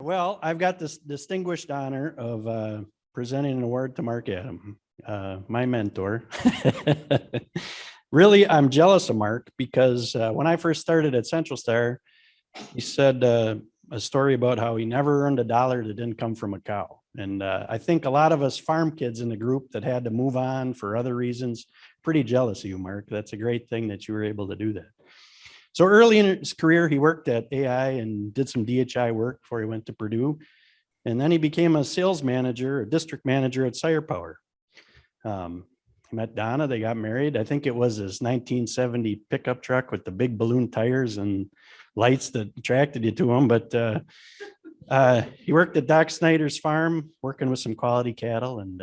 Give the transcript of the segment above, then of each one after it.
Well, I've got this distinguished honor of presenting an award to Mark Adam, my mentor. Really, I'm jealous of Mark because when I first started at CentralStar, he said a story about how he never earned a dollar that didn't come from a cow. And I think a lot of us farm kids in the group that had to move on for other reasons, pretty jealous of you, Mark. That's a great thing that you were able to do that. So early in his career, he worked at AI and did some DHI work before he went to Purdue. And then he became a sales manager, a district manager at Sire Power. Met Donna, they got married. I think it was his 1970 pickup truck with the big balloon tires and lights that attracted you to him. But he worked at Doc Snyder's farm, working with some quality cattle and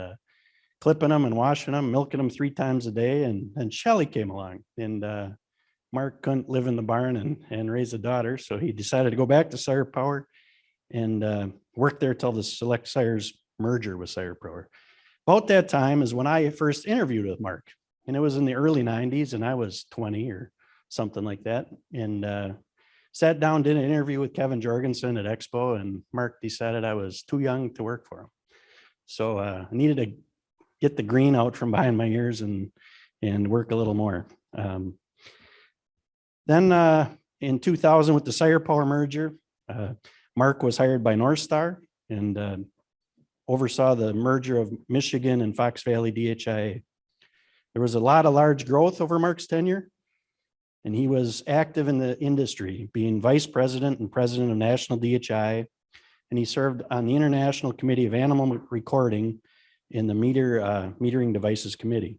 clipping them and washing them, milking them 3 times a day. And then Shelly came along, and Mark couldn't live in the barn and raise a daughter. So he decided to go back to Sire Power and worked there till the Select Sire's merger with Sire Power. About that time is when I first interviewed with Mark, and it was in the early 90s, and I was 20 or something like that. And sat down, did an interview with Kevin Jorgensen at Expo, and Mark decided I was too young to work for him. So I needed to get the green out from behind my ears and work a little more. Then in 2000 with the Sire Power merger, Mark was hired by Northstar and oversaw the merger of Michigan and Fox Valley DHIA. There was a lot of large growth over Mark's tenure, and he was active in the industry, being vice president and president of National DHI, and he served on the International Committee of Animal Recording in the Metering Devices Committee.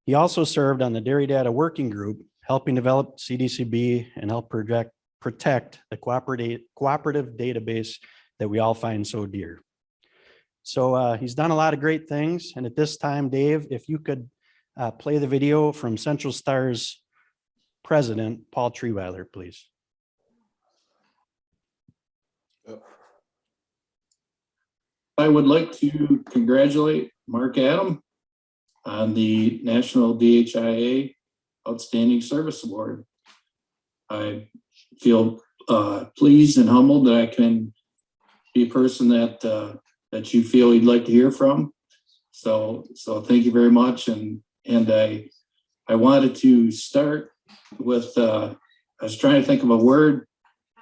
He also served on the Dairy Data Working Group, helping develop CDCB and help protect the cooperative database that we all find so dear. So he's done a lot of great things. And at this time, Dave, if you could play the video from CentralStar's president, Paul Treeweiler, please. I would like to congratulate Mark Adam on the National DHIA Outstanding Service Award. I feel pleased and humbled that I can be a person that you feel you'd like to hear from. So thank you very much. And I wanted to start with I was trying to think of a word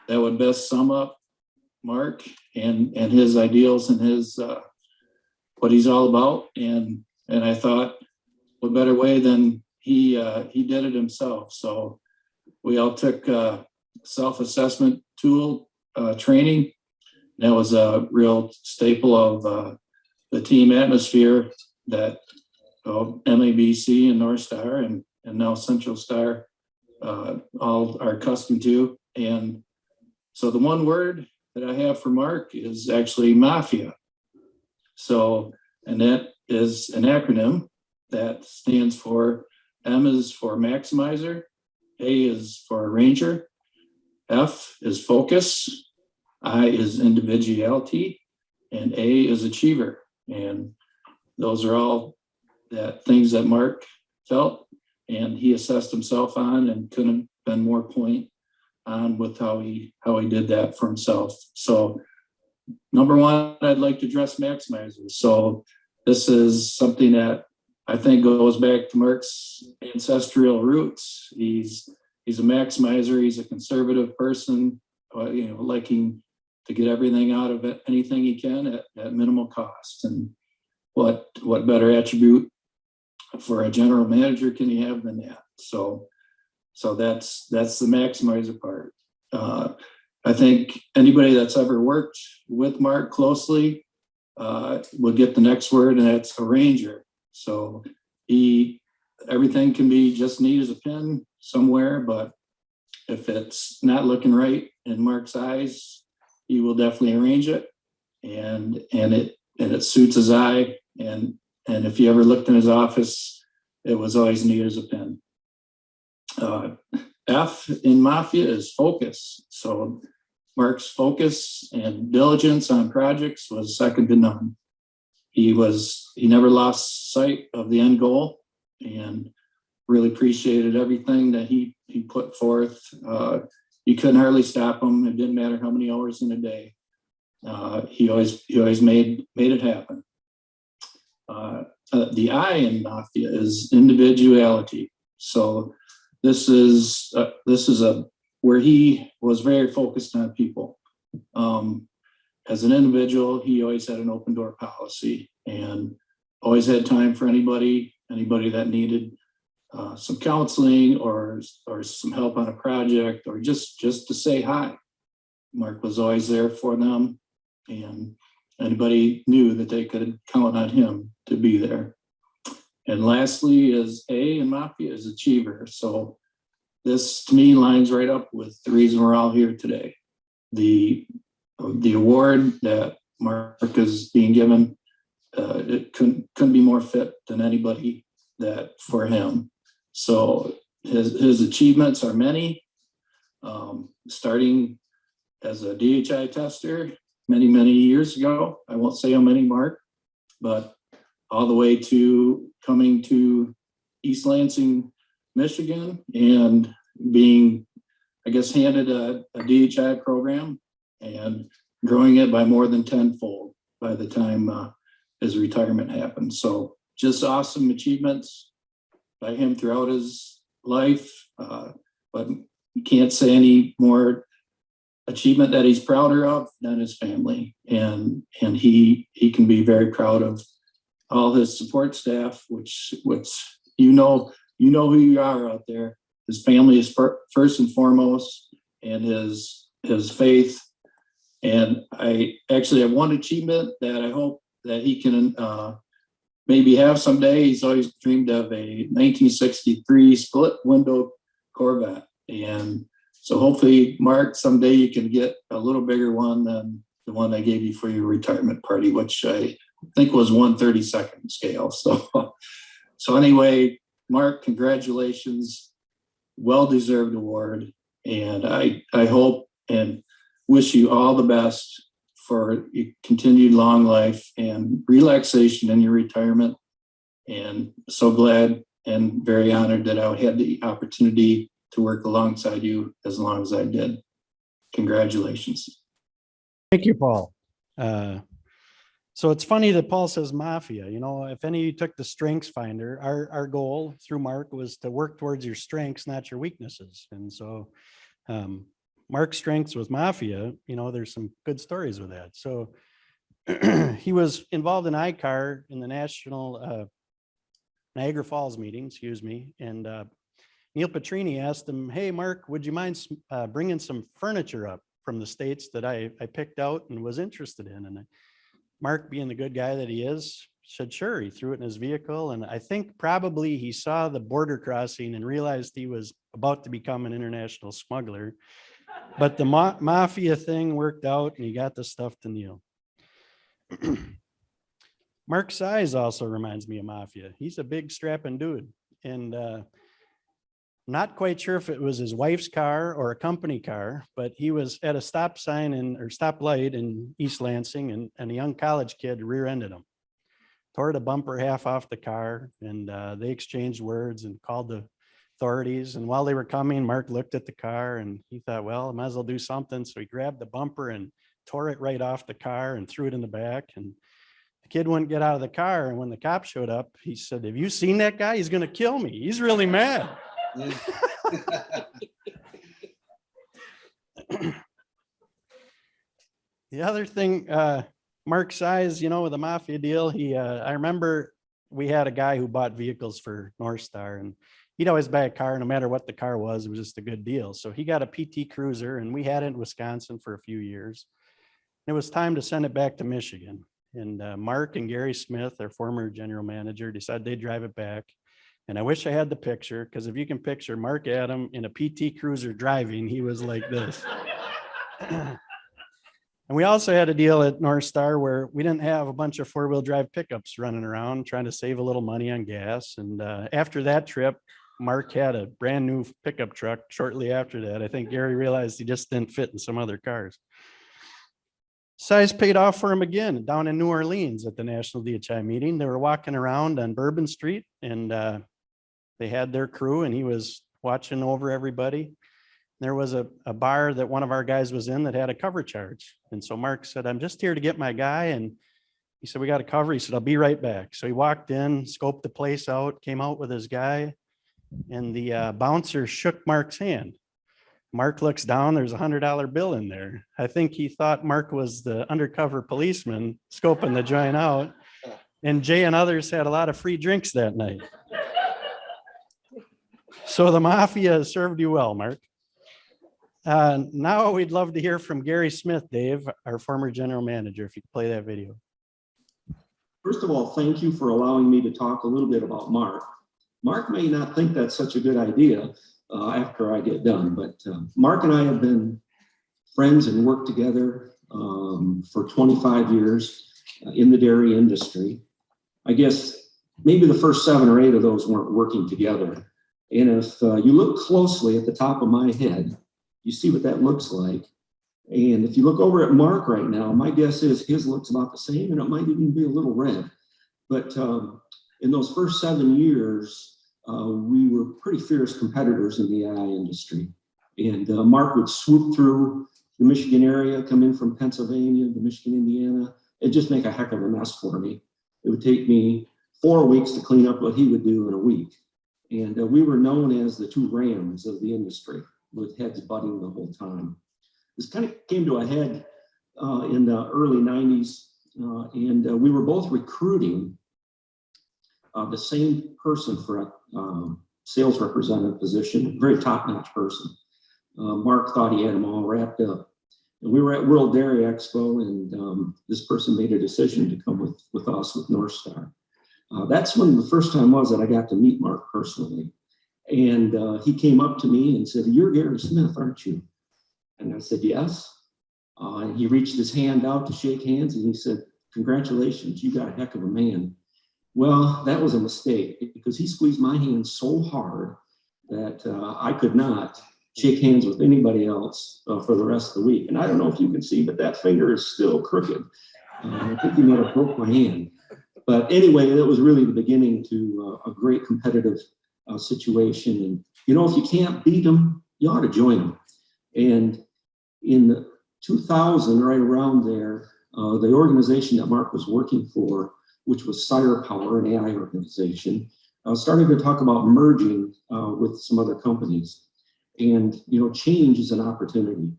that would best sum up Mark and his ideals and his what he's all about. And I thought, what better way than he did it himself. So we all took self-assessment tool training. That was a real staple of the team atmosphere that MABC and Northstar and now CentralStar all are accustomed to. And so the one word that I have for Mark is actually mafia. So, and that is an acronym that stands for, M is for maximizer, A is for ranger, F is focus, I is individuality, and A is achiever. And those are all things that Mark felt and he assessed himself on, and couldn't have been more point on with how he did that for himself. So number one, I'd like to address maximizers. So this is something that I think goes back to Mark's ancestral roots. He's a maximizer. He's a conservative person, liking to get everything out of it, anything he can at minimal cost. And what better attribute for a general manager can you have than that? So that's the maximizer part. I think anybody that's ever worked with Mark closely will get the next word, and that's a ranger. So everything can be just neat as a pin somewhere, but if it's not looking right in Mark's eyes, he will definitely arrange it, and it suits his eye. And if you ever looked in his office, it was always neat as a pin. F in mafia is focus. So Mark's focus and diligence on projects was second to none. He never lost sight of the end goal, and really appreciated everything that he put forth. you couldn't hardly stop him. It didn't matter how many hours in a day. He always made it happen. The I in Mafia is individuality. So this is where he was very focused on people. As an individual, he always had an open door policy and always had time for anybody that needed some counseling or some help on a project or just to say hi. Mark was always there for them, and anybody knew that they could count on him to be there. And lastly is A in Mafia is achiever. So this to me lines right up with the reason we're all here today. The award that Mark is being given, it couldn't be more fit than anybody that for him. So his achievements are many, starting as a DHI tester many years ago. I won't say how many, Mark, but all the way to coming to East Lansing, Michigan, and being, I guess, handed a DHI program and growing it by more than tenfold by the time his retirement happened. So just awesome achievements by him throughout his life, but you can't say any more achievement that he's prouder of than his family. And he can be very proud of all his support staff, which you know who you are out there. His family is first and foremost, and his faith. And I actually have one achievement that I hope that he can maybe have someday. He's always dreamed of a 1963 split window Corvette. And so hopefully, Mark, someday you can get a little bigger one than the one I gave you for your retirement party, which I think was 1/32 scale. So anyway, Mark, congratulations. Well-deserved award. And I hope and wish you all the best for your continued long life and relaxation in your retirement. And so glad and very honored that I had the opportunity to work alongside you as long as I did. Congratulations. Thank you, Paul. So it's funny that Paul says Mafia. You know, if any of you took the strengths finder, our goal through Mark was to work towards your strengths, not your weaknesses. And so Mark's strengths with Mafia, you know, there's some good stories with that. So he was involved in ICAR in the National Niagara Falls meeting, excuse me. And Neil Petrini asked him, hey, Mark, would you mind bringing some furniture up from the States that I picked out and was interested in? And Mark, being the good guy that he is, said, sure. He threw it in his vehicle. And I think probably he saw the border crossing and realized he was about to become an international smuggler. But the Mafia thing worked out and he got the stuff to Neil. Mark's size also reminds me of Mafia. He's a big strapping dude. And not quite sure if it was his wife's car or a company car, but he was at a stop sign or stoplight in East Lansing, and a young college kid rear-ended him, tore the bumper half off the car, and they exchanged words and called the authorities. And while they were coming, Mark looked at the car and he thought, well, I might as well do something. So he grabbed the bumper and tore it right off the car and threw it in the back. And the kid wouldn't get out of the car. And when the cop showed up, he said, have you seen that guy? He's going to kill me. He's really mad. The other thing, Mark's size, you know, with the Mafia deal, I remember we had a guy who bought vehicles for North Star, and he'd always buy a car, no matter what the car was, it was just a good deal. So he got a PT Cruiser, and we had it in Wisconsin for a few years. It was time to send it back to Michigan. And Mark and Gary Smith, their former general manager, decided they'd drive it back. And I wish I had the picture, because if you can picture Mark Adam in a PT Cruiser driving, he was like this. And we also had a deal at North Star where we didn't have a bunch of four-wheel drive pickups running around trying to save a little money on gas. And after that trip, Mark had a brand new pickup truck. Shortly after that, I think Gary realized he just didn't fit in some other cars. Size paid off for him again down in New Orleans at the National DHI meeting. They were walking around on Bourbon Street, and they had their crew, and he was watching over everybody. There was a bar that one of our guys was in that had a cover charge. And so Mark said, I'm just here to get my guy. And he said, we got a cover. He said, I'll be right back. So he walked in, scoped the place out, came out with his guy, and the bouncer shook Mark's hand. Mark looks down, there's $100 bill in there. I think he thought Mark was the undercover policeman scoping the joint out. And Jay and others had a lot of free drinks that night. So the mafia served you well, Mark. Now we'd love to hear from Gary Smith, Dave, our former general manager, if you could play that video. First of all, thank you for allowing me to talk a little bit about Mark. Mark may not think that's such a good idea after I get done, but Mark and I have been friends and worked together for 25 years in the dairy industry. I guess maybe the first 7 or 8 of those weren't working together. And if you look closely at the top of my head, you see what that looks like. And if you look over at Mark right now, my guess is his looks about the same, and it might even be a little red. But in those first 7 years, we were pretty fierce competitors in the AI industry. And Mark would swoop through the Michigan area, come in from Pennsylvania to Michigan, Indiana, and just make a heck of a mess for me. It would take me 4 weeks to clean up what he would do in a week. And we were known as the 2 Rams of the industry, with heads butting the whole time. This kind of came to a head in the early 90s, and we were both recruiting the same person for a sales representative position, very top-notch person. Mark thought he had them all wrapped up. And we were at World Dairy Expo, and this person made a decision to come with us, with NorthStar. That's when the first time was that I got to meet Mark personally. And he came up to me and said, "You're Gary Smith, aren't you?" And I said, "Yes." And he reached his hand out to shake hands, and he said, "Congratulations, you got a heck of a man." Well, that was a mistake, because he squeezed my hand so hard that I could not shake hands with anybody else for the rest of the week. And I don't know if you can see, but that finger is still crooked. I think he might have broke my hand. But anyway, that was really the beginning to a great competitive situation. And, you know, if you can't beat them, you ought to join them. And in 2000, right around there, the organization that Mark was working for, which was Sire Power, an AI organization, started to talk about merging with some other companies. And, you know, change is an opportunity.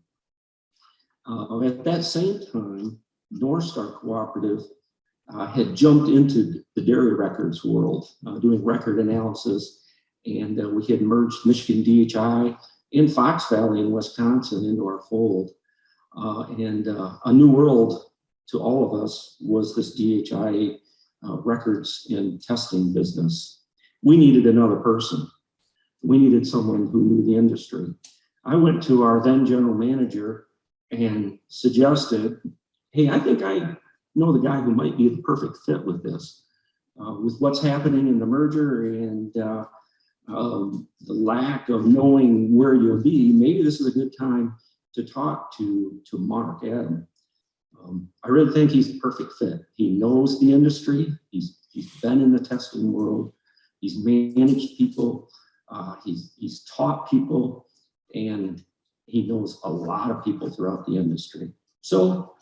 At that same time, NorthStar Cooperative had jumped into the dairy records world, doing record analysis. And we had merged Michigan DHIA in Fox Valley in Wisconsin into our fold. And a new world to all of us was this DHIA records and testing business. We needed another person. We needed someone who knew the industry. I went to our then general manager and suggested, "Hey, I think I know the guy who might be the perfect fit with this. With what's happening in the merger and the lack of knowing where you'll be, maybe this is a good time to talk to Mark Adam." I really think he's the perfect fit. He knows the industry. He's been in the testing world. He's managed people. He's taught people, and he knows a lot of people throughout the industry. So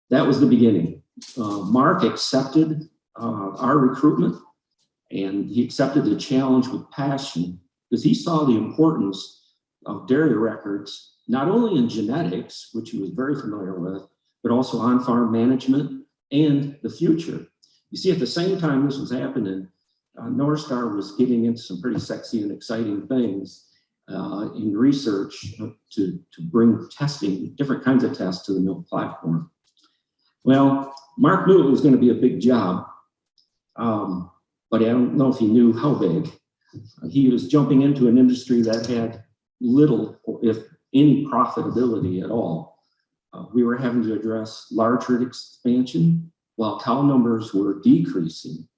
that was the beginning. Mark accepted our recruitment, and he accepted the challenge with passion, because he saw the importance of dairy records, not only in genetics, which he was very familiar with, but also on-farm management and the future. You see, at the same time this was happening, NorthStar was getting into some pretty sexy and exciting things in research to bring testing, different kinds of tests to the milk platform. Well, Mark knew it was going to be a big job, but I don't know if he knew how big. He was jumping into an industry that had little, if any, profitability at all. We were having to address large herd expansion while cow numbers were decreasing,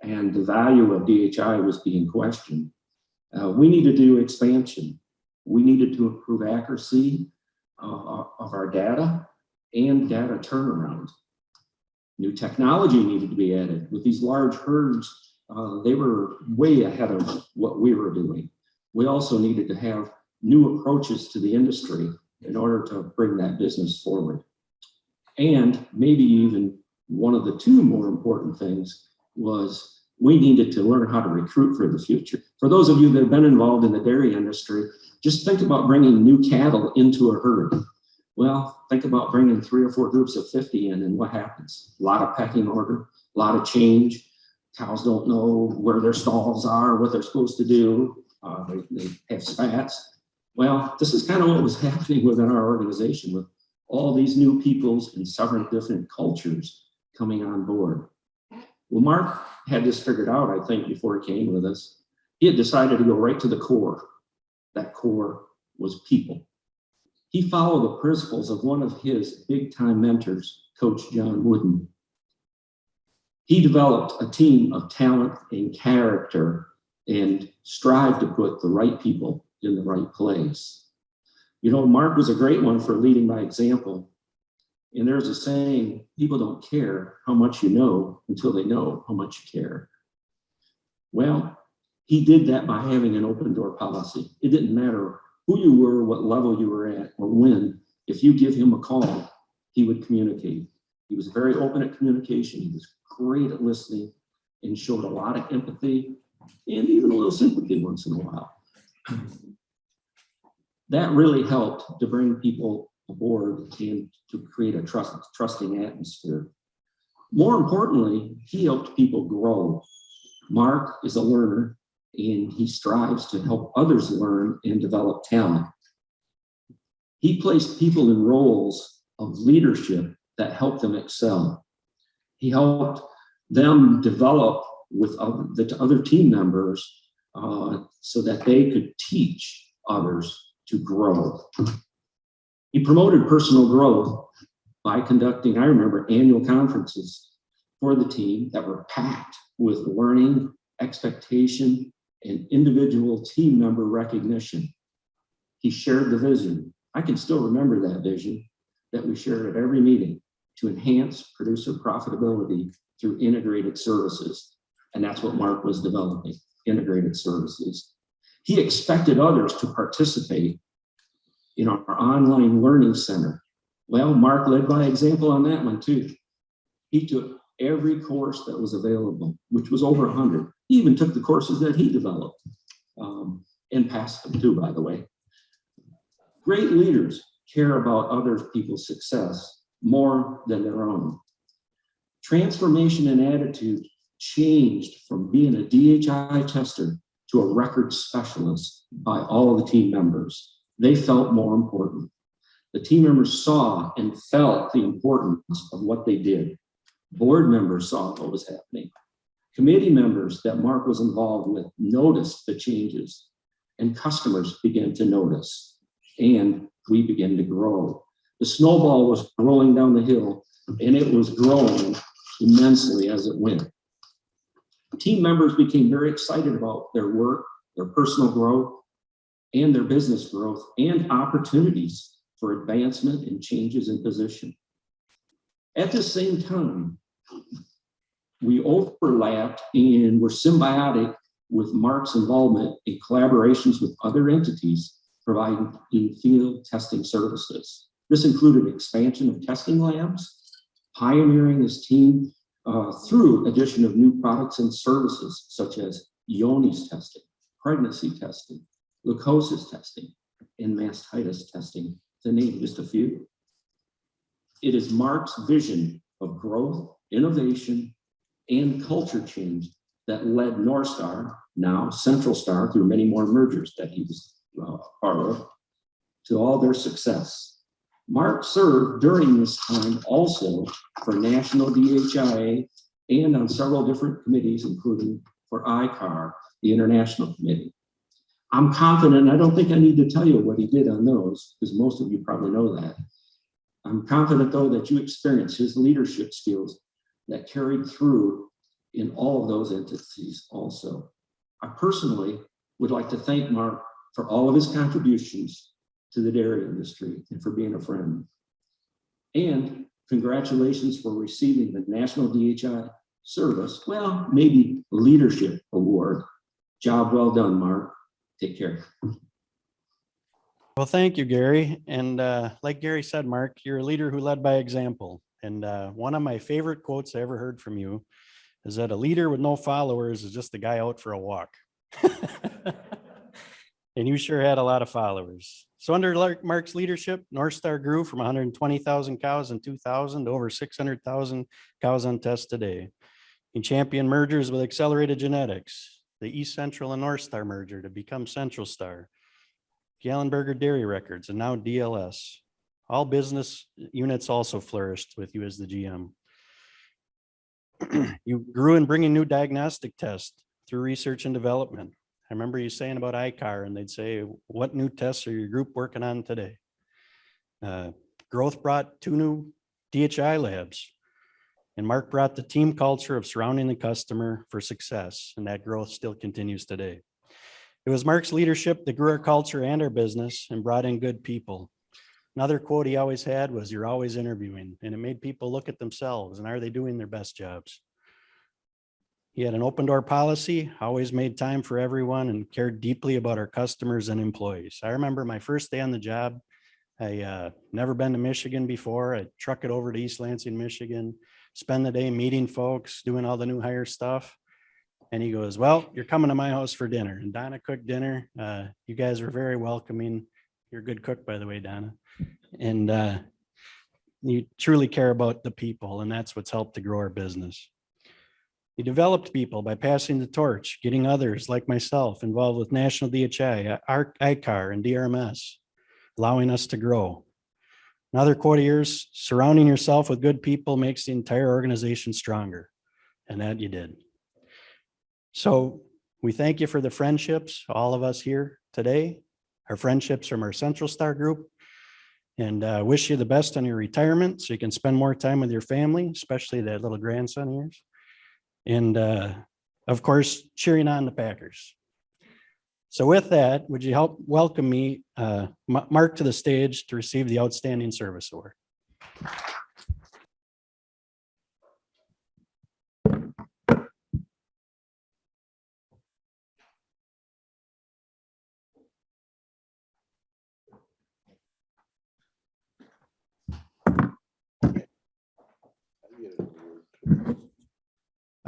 and the value of DHI was being questioned. We needed to do expansion. We needed to improve accuracy of our data and data turnaround. New technology needed to be added. With these large herds, they were way ahead of what we were doing. We also needed to have new approaches to the industry in order to bring that business forward. And maybe even one of the two more important things was we needed to learn how to recruit for the future. For those of you that have been involved in the dairy industry, just think about bringing new cattle into a herd. Well, think about bringing 3 or 4 groups of 50 in, and what happens? A lot of pecking order, a lot of change. Cows don't know where their stalls are, what they're supposed to do. They have spats. Well, this is kind of what was happening within our organization with all these new peoples and several different cultures coming on board. Well, Mark had this figured out, I think, before he came with us. He had decided to go right to the core. That core was people. He followed the principles of one of his big-time mentors, Coach John Wooden. He developed a team of talent and character and strived to put the right people in the right place. You know, Mark was a great one for leading by example. And there's a saying, people don't care how much you know until they know how much you care. Well, he did that by having an open door policy. It didn't matter who you were, what level you were at, or when. If you give him a call, he would communicate. He was very open at communication. He was great at listening and showed a lot of empathy and even a little sympathy once in a while. That really helped to bring people aboard and to create a trusting atmosphere. More importantly, he helped people grow. Mark is a learner, and he strives to help others learn and develop talent. He placed people in roles of leadership that helped them excel. He helped them develop with the other team members so that they could teach others to grow. He promoted personal growth by conducting, I remember, annual conferences for the team that were packed with learning, expectation, and individual team member recognition. He shared the vision. I can still remember that vision that we shared at every meeting to enhance producer profitability through integrated services. And that's what Mark was developing, integrated services. He expected others to participate in our online learning center. Well, Mark led by example on that one too. He took every course that was available, which was over 100. He even took the courses that he developed and passed them too, by the way. Great leaders care about other people's success more than their own. Transformation and attitude changed from being a DHI tester to a record specialist by all of the team members. They felt more important. The team members saw and felt the importance of what they did. Board members saw what was happening. Committee members that Mark was involved with noticed the changes, and customers began to notice, and we began to grow. The snowball was rolling down the hill, and it was growing immensely as it went. Team members became very excited about their work, their personal growth, and their business growth, and opportunities for advancement and changes in position. At the same time, we overlapped and were symbiotic with Mark's involvement in collaborations with other entities providing field testing services. This included expansion of testing labs, pioneering his team through addition of new products and services such as Johne's testing, pregnancy testing, leukosis testing, and mastitis testing, to name just a few. It is Mark's vision of growth, innovation, and culture change that led NorthStar, now CentralStar, through many more mergers that he was part of, to all their success. Mark served during this time also for National DHIA and on several different committees, including for ICAR, the International Committee. I'm confident, I don't think I need to tell you what he did on those, because most of you probably know that. I'm confident, though, that you experienced his leadership skills that carried through in all of those entities also. I personally would like to thank Mark for all of his contributions to the dairy industry and for being a friend. And congratulations for receiving the National DHI Service, well, maybe Leadership Award. Job well done, Mark. Take care. Well, thank you, Gary. And like Gary said, Mark, you're a leader who led by example. And one of my favorite quotes I ever heard from you is that a leader with no followers is just a guy out for a walk. And you sure had a lot of followers. So under Mark's leadership, North Star grew from 120,000 cows in 2000 to over 600,000 cows on test today. He championed mergers with Accelerated Genetics, the East Central and North Star merger to become CentralStar, Gallenberger Dairy Records, and now DLS. All business units also flourished with you as the GM. You grew in bringing new diagnostic tests through research and development. I remember you saying about ICAR, and they'd say, what new tests are your group working on today? Growth brought 2 new DHIA labs, and Mark brought the team culture of surrounding the customer for success, and that growth still continues today. It was Mark's leadership that grew our culture and our business and brought in good people. Another quote he always had was, you're always interviewing, and it made people look at themselves and are they doing their best jobs? He had an open door policy, always made time for everyone and cared deeply about our customers and employees. I remember my first day on the job, I never been to Michigan before. I truck it over to East Lansing, Michigan, spend the day meeting folks, doing all the new hire stuff. And he goes, well, you're coming to my house for dinner. And Donna cooked dinner. You guys were very welcoming. You're a good cook, by the way, Donna. And you truly care about the people, and that's what's helped to grow our business. He developed people by passing the torch, getting others like myself involved with National DHIA, ICAR, and DRMS, allowing us to grow. Another quote of yours, surrounding yourself with good people makes the entire organization stronger. And that you did. So we thank you for the friendships, all of us here today, our friendships from our CentralStar group, and wish you the best on your retirement so you can spend more time with your family, especially that little grandson of yours. And of course, cheering on the Packers. So with that, would you help welcome me, Mark, to the stage to receive the Outstanding Service Award?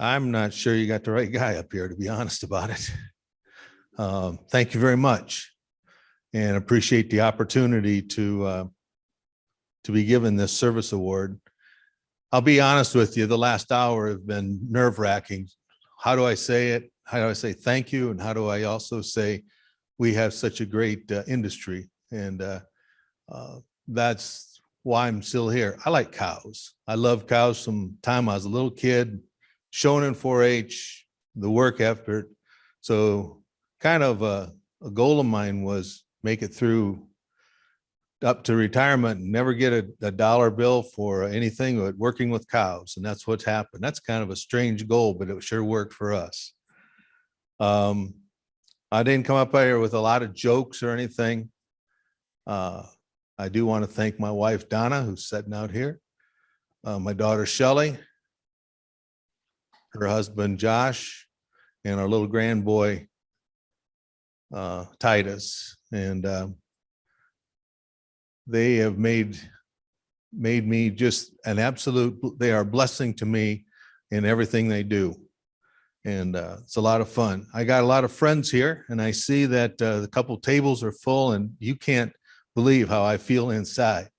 I'm not sure you got the right guy up here, to be honest about it. Thank you very much, and appreciate the opportunity to be given this service award. I'll be honest with you, the last hour have been nerve-wracking. How do I say it? How do I say thank you? And how do I also say we have such a great industry? And that's why I'm still here. I like cows. I love cows from the time I was a little kid, shown in 4-H, the work effort. So kind of a goal of mine was make it through up to retirement and never get a dollar bill for anything but working with cows. And that's what's happened. That's kind of a strange goal, but it sure worked for us. I didn't come up here with a lot of jokes or anything. I do want to thank my wife, Donna, who's sitting out here, my daughter, Shelley, her husband, Josh, and our little grand boy, Titus. And they have made me just an absolute, they are a blessing to me in everything they do. And it's a lot of fun. I got a lot of friends here, and I see that the couple tables are full, and you can't believe how I feel inside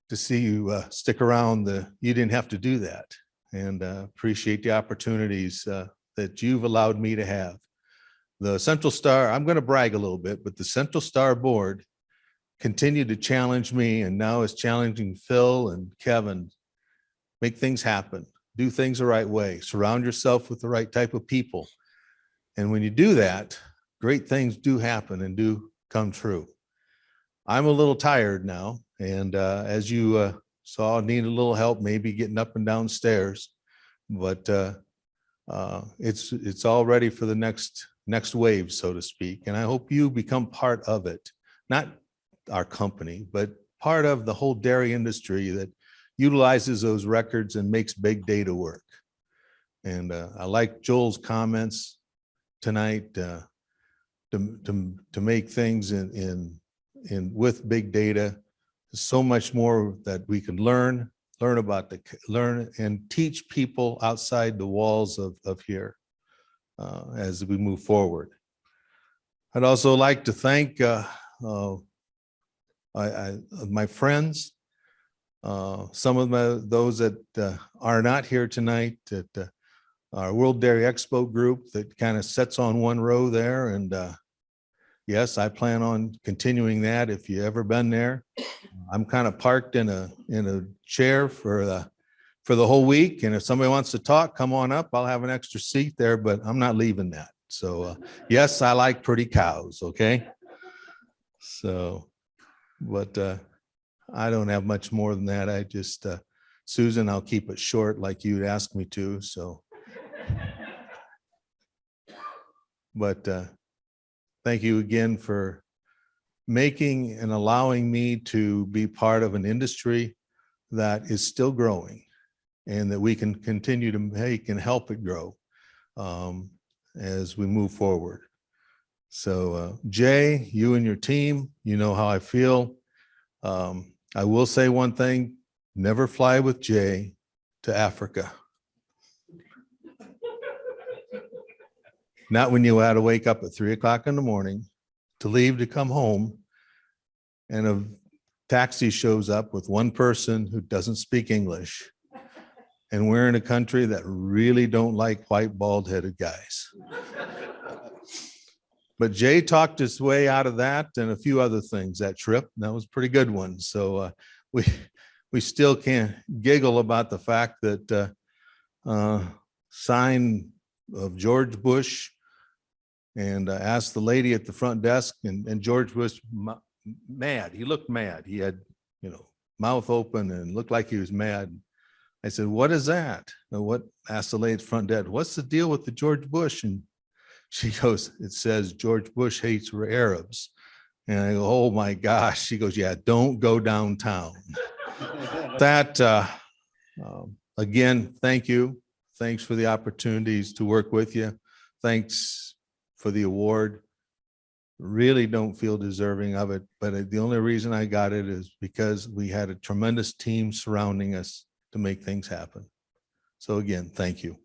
to see you stick around. You didn't have to do that. And appreciate the opportunities that you've allowed me to have. The CentralStar, I'm going to brag a little bit, but the CentralStar board continued to challenge me, and now is challenging Phil and Kevin. Make things happen, do things the right way, surround yourself with the right type of people. And when you do that, great things do happen and do come true. I'm a little tired now, and as you saw, need a little help, maybe getting up and down stairs, but it's all ready for the next wave, so to speak. And I hope you become part of it, not our company, but part of the whole dairy industry that utilizes those records and makes big data work. And I like Joel's comments tonight to make things in and with big data, so much more that we can learn about learn and teach people outside the walls of here as we move forward. I'd also like to thank my friends, some of those that are not here tonight, at our World Dairy Expo group that kind of sits on one row there. And yes, I plan on continuing that. If you ever been there, I'm kind of parked in a chair for the whole week. And if somebody wants to talk, come on up. I'll have an extra seat there, but I'm not leaving that. So yes, I like pretty cows. Okay. So, but I don't have much more than that. I just, Susan, I'll keep it short like you'd asked me to. So, but thank you again for making and allowing me to be part of an industry that is still growing and that we can continue to make and help it grow as we move forward. So Jay, you and your team, you know how I feel. I will say one thing, never fly with Jay to Africa. Not when you had to wake up at 3 o'clock in the morning to leave to come home and a taxi shows up with one person who doesn't speak English. And we're in a country that really don't like white bald-headed guys. But Jay talked his way out of that and a few other things that trip. That was a pretty good one. So we still can't giggle about the fact that sign of George Bush, and asked the lady at the front desk, and George was mad. He looked mad. He had, mouth open and looked like he was mad. I said, "What is that?" Asked the lady at the front desk, "What's the deal with the George Bush?" And she goes, "It says George Bush hates Arabs." And I go, "Oh my gosh." She goes, "Yeah, don't go downtown." That, again, thank you. Thanks for the opportunities to work with you. Thanks for the award. Really don't feel deserving of it, but the only reason I got it is because we had a tremendous team surrounding us to make things happen. So again, thank you.